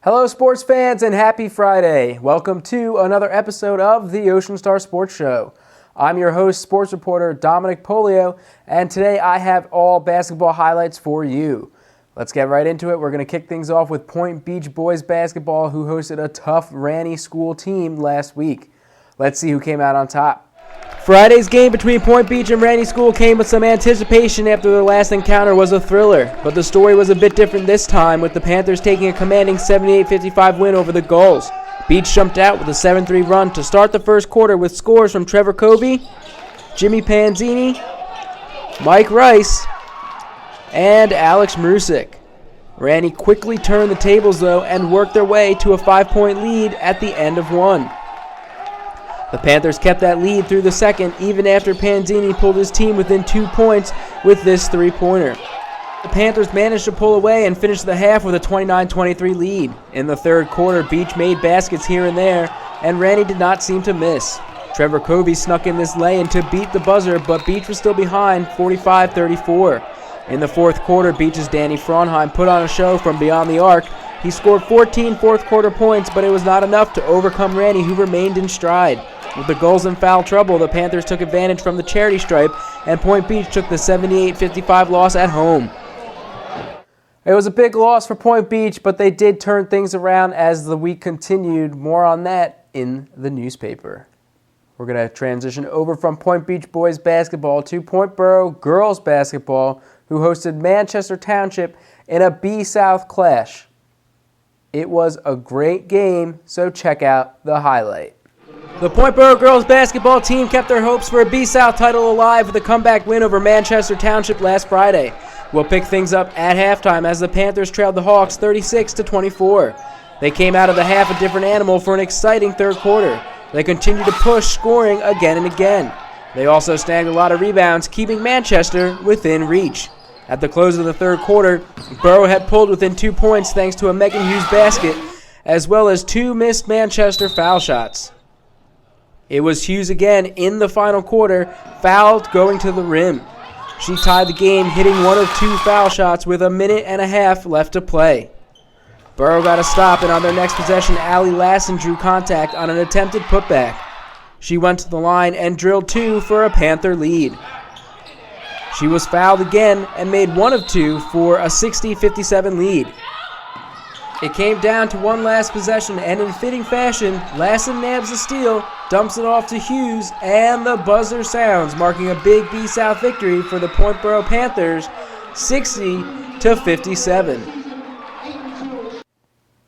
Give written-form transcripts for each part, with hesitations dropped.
Hello, sports fans, and happy Friday. Welcome to another episode of the Ocean Star Sports Show. I'm your host, sports reporter Dominic Polio, and today I have all basketball highlights for you. Let's get right into it. We're going to kick things off with Point Beach boys basketball, who hosted a tough Ranney School team last week. Let's see who came out on top. Friday's game between Point Beach and Ranney School came with some anticipation after their last encounter was a thriller, but the story was a bit different this time, with the Panthers taking a commanding 78-55 win over the Gulls. Beach jumped out with a 7-3 run to start the first quarter with scores from Trevor Covey, Jimmy Panzini, Mike Rice, and Alex Mrusik. Ranney quickly turned the tables, though, and worked their way to a 5-point lead at the end of one. The Panthers kept that lead through the second, even after Panzini pulled his team within 2 points with this three-pointer. The Panthers managed to pull away and finish the half with a 29-23 lead. In the third quarter, Beach made baskets here and there, and Ranney did not seem to miss. Trevor Covey snuck in this lay-in to beat the buzzer, but Beach was still behind 45-34. In the fourth quarter, Beach's Danny Fraunheim put on a show from beyond the arc. He scored 14 fourth-quarter points, but it was not enough to overcome Ranney, who remained in stride. With the Gulls in foul trouble, the Panthers took advantage from the charity stripe, and Point Beach took the 78-55 loss at home. It was a big loss for Point Beach, but they did turn things around as the week continued. More on that in the newspaper. We're going to transition over from Point Beach boys basketball to Point Borough girls basketball, who hosted Manchester Township in a B-South clash. It was a great game, so check out the highlight. The Point Borough girls basketball team kept their hopes for a B-South title alive with a comeback win over Manchester Township last Friday. We'll pick things up at halftime as the Panthers trailed the Hawks 36-24. They came out of the half a different animal for an exciting third quarter. They continued to push, scoring again and again. They also snagged a lot of rebounds, keeping Manchester within reach. At the close of the third quarter, Borough had pulled within 2 points thanks to a Megan Hughes basket, as well as 2 missed Manchester foul shots. It was Hughes again in the final quarter, fouled going to the rim. She tied the game, hitting 1 of 2 foul shots with a minute and a half left to play. Borough got a stop, and on their next possession, Allie Lassen drew contact on an attempted putback. She went to the line and drilled 2 for a Panther lead. She was fouled again and made 1 of 2 for a 60-57 lead. It came down to one last possession, and in fitting fashion, Lassen nabs the steal, dumps it off to Hughes, and the buzzer sounds, marking a big B-South victory for the Point Borough Panthers, 60-57.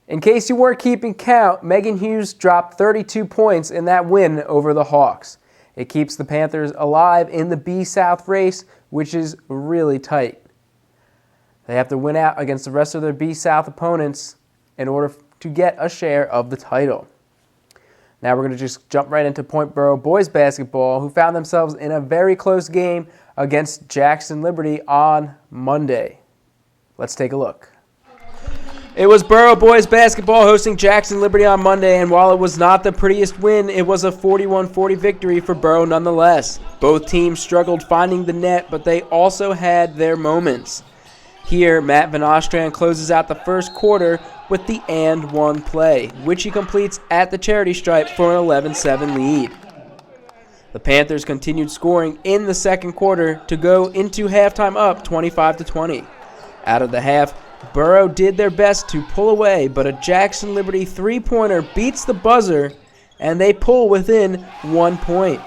In case you weren't keeping count, Megan Hughes dropped 32 points in that win over the Hawks. It keeps the Panthers alive in the B-South race, which is really tight. They have to win out against the rest of their B-South opponents in order to get a share of the title. Now we're going to just jump right into Point Borough boys basketball, who found themselves in a very close game against Jackson Liberty on Monday. Let's take a look. It was Borough boys basketball hosting Jackson Liberty on Monday, and while it was not the prettiest win, it was a 41-40 victory for Borough nonetheless. Both teams struggled finding the net, but they also had their moments. Here, Matt Van Ostrand closes out the first quarter with the and one play, which he completes at the charity stripe for an 11-7 lead. The Panthers continued scoring in the second quarter to go into halftime up 25-20. Out of the half, Borough did their best to pull away, but a Jackson Liberty three-pointer beats the buzzer, and they pull within 1 point.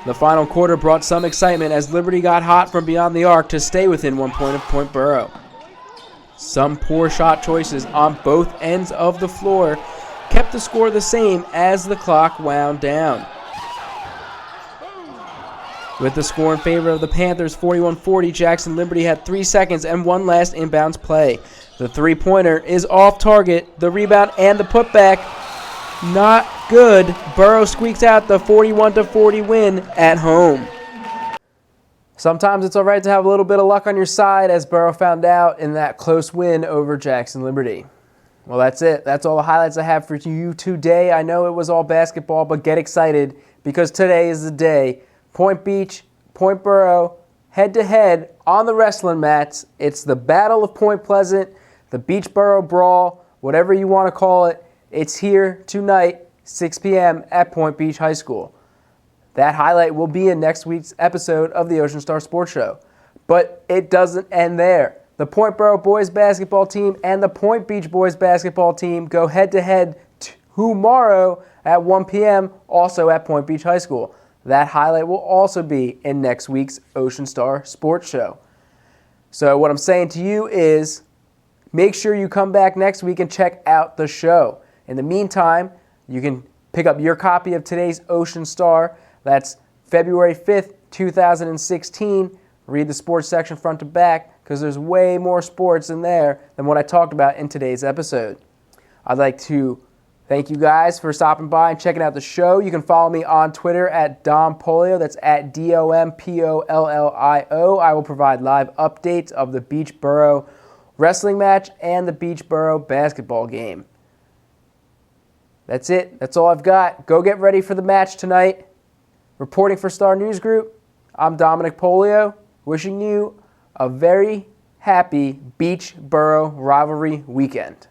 The final quarter brought some excitement as Liberty got hot from beyond the arc to stay within 1 point of Point Borough. Some poor shot choices on both ends of the floor kept the score the same as the clock wound down. With the score in favor of the Panthers 41-40, Jackson Liberty had 3 seconds and one last inbounds play. The three-pointer is off target, the rebound and the putback not good. Borough squeaks out the 41-40 win at home. Sometimes it's all right to have a little bit of luck on your side, as Borough found out in that close win over Jackson Liberty. Well, that's it. That's all the highlights I have for you today. I know it was all basketball, but get excited because today is the day. Point Beach, Point Borough, head-to-head on the wrestling mats. It's the Battle of Point Pleasant, the Beachboro Brawl. whatever you want to call it, it's here tonight, 6 p.m. at Point Beach High School. That highlight will be in next week's episode of the Ocean Star Sports Show. But it doesn't end there. The Point Borough boys basketball team and the Point Beach boys basketball team go head-to-head tomorrow at 1 p.m., also at Point Beach High School. That highlight will also be in next week's Ocean Star Sports Show. So what I'm saying to you is make sure you come back next week and check out the show. In the meantime, you can pick up your copy of today's Ocean Star. That's February 5th, 2016. Read the sports section front to back because there's way more sports in there than what I talked about in today's episode. I'd like to thank you guys for stopping by and checking out the show. You can follow me on Twitter at Dom Polio. That's at DOMPOLLIO. I will provide live updates of the Beachboro wrestling match and the Beachboro basketball game. That's it. That's all I've got. Go get ready for the match tonight. Reporting for Star News Group, I'm Dominic Polio, wishing you a very happy Beachboro rivalry weekend.